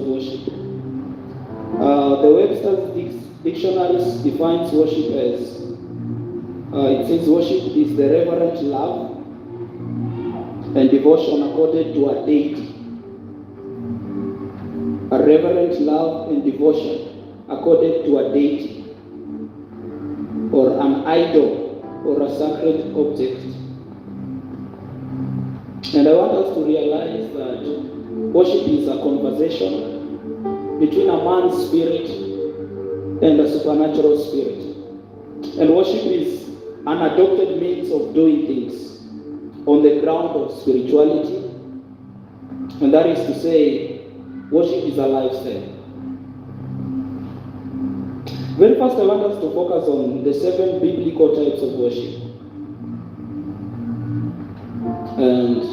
worship. The Webster's Dictionary defines worship as, it says worship is the reverent love and devotion accorded to a deity. A reverent love and devotion accorded to a deity, or an idol, or a sacred object. And I want us to realize that worship is a conversation between a man's spirit and a supernatural spirit. And worship is an adopted means of doing things on the ground of spirituality. And that is to say, worship is a lifestyle. Very first, I want us to focus on the 7 biblical types of worship. And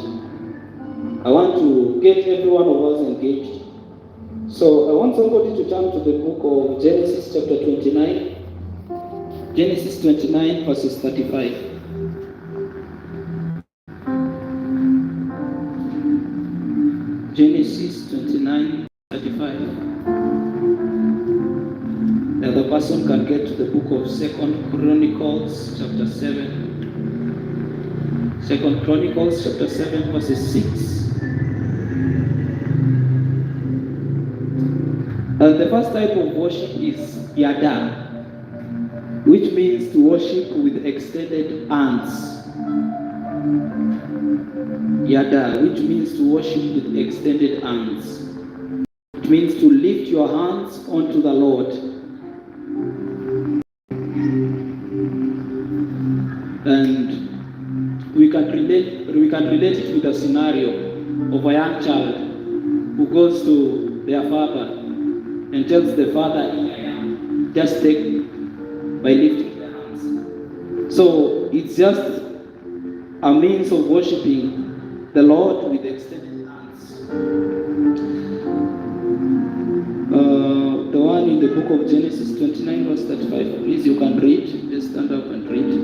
I want to get every one of us engaged. So I want somebody to turn to the book of Genesis chapter 29. Genesis 29 verses 35. Genesis 29, 35. The other person can get to the book of 2 Chronicles chapter 7. 2 Chronicles chapter 7 verses 6. And the first type of worship is yada, which means to worship with extended hands. Yada, which means to worship with extended hands. It means to lift your hands unto the Lord. And we can relate it with a scenario of a young child who goes to their father and tells the father, just take by lifting their hands. So it's just a means of worshiping the Lord with extended hands. The one in the book of Genesis 29 verse 35, please, you can read. Just stand up and read.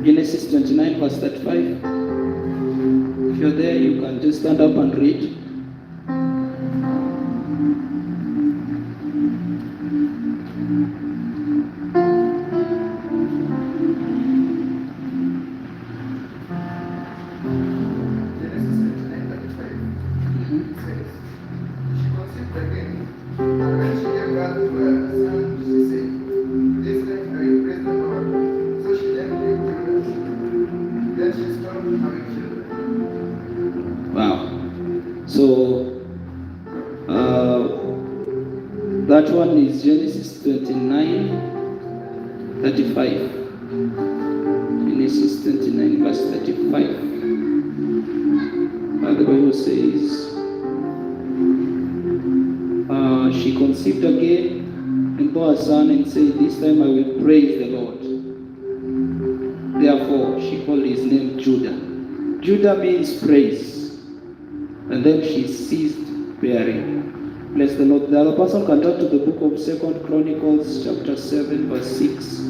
Genesis 29 verse 35. If you're there, you can just stand up and read. That one is Genesis 29, 35. Genesis 29, verse 35. The Bible says, she conceived again and bore a son and said, this time I will praise the Lord. Therefore, she called his name Judah. Judah means praise. And then she ceased bearing. Bless the Lord. The other person can turn to the book of 2 Chronicles chapter 7 verse 6.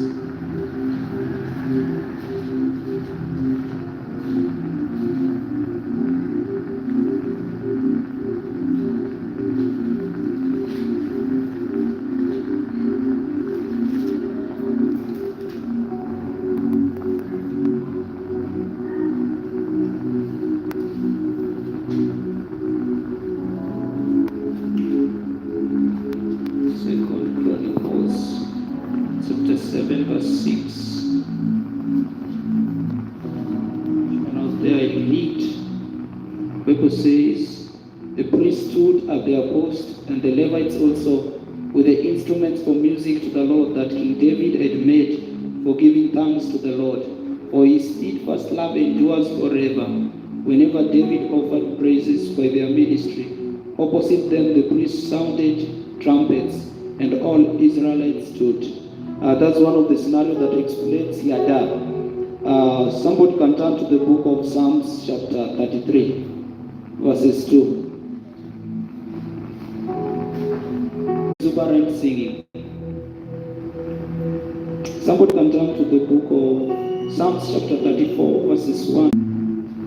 Bible says, the priest stood at their post, and the Levites also, with the instruments for music to the Lord that King David had made, for giving thanks to the Lord. For his steadfast love endures forever. Whenever David offered praises by their ministry, opposite them the priests sounded trumpets, and all Israelites stood. That's one of the scenarios that explains Yada. Somebody can turn to the book of Psalms chapter 33. Verses 2. Exuberant singing. Somebody can turn to the book of Psalms chapter 34, verses 1.